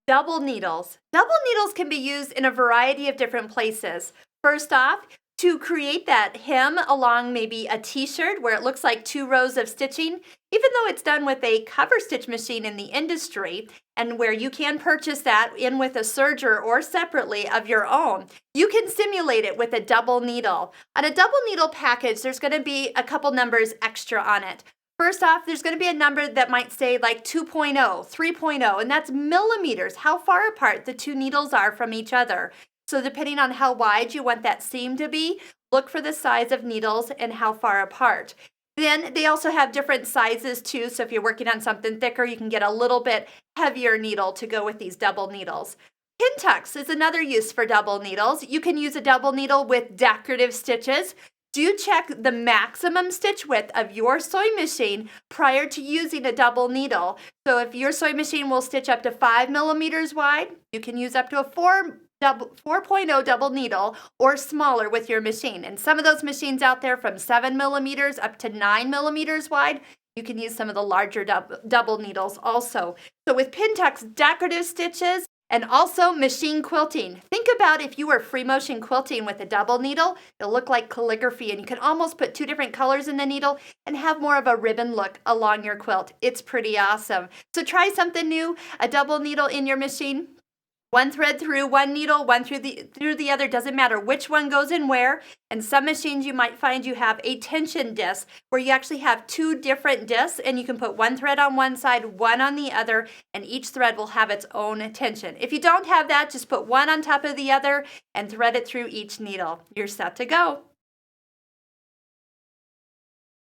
Double needles. Double needles can be used in a variety of different places. First off, to create that hem along maybe a t-shirt where it looks like two rows of stitching, even though it's done with a cover stitch machine in the industry and where you can purchase that in with a serger or separately of your own, you can simulate it with a double needle. On a double needle package, there's going to be a couple numbers extra on it. First off, there's going to be a number that might say like 2.0, 3.0, and that's millimeters, how far apart the two needles are from each other. So depending on how wide you want that seam to be, look for the size of needles and how far apart. Then they also have different sizes too, so if you're working on something thicker, you can get a little bit heavier needle to go with these double needles. Pin tucks is another use for double needles. You can use a double needle with decorative stitches. Do check the maximum stitch width of your sewing machine prior to using a double needle. So if your sewing machine will stitch up to 5 millimeters wide, you can use up to a 4.0 double needle or smaller with your machine. And some of those machines out there from 7 millimeters up to 9 millimeters wide, you can use some of the larger double needles also. So with pin tucks, decorative stitches, and also machine quilting. Think about if you were free motion quilting with a double needle, it'll look like calligraphy and you can almost put two different colors in the needle and have more of a ribbon look along your quilt. It's pretty awesome. So try something new, a double needle in your machine. One thread through one needle, one through the other, doesn't matter which one goes in where. And some machines you might find you have a tension disc where you actually have two different discs and you can put one thread on one side, one on the other, and each thread will have its own tension. If you don't have that, just put one on top of the other and thread it through each needle. You're set to go.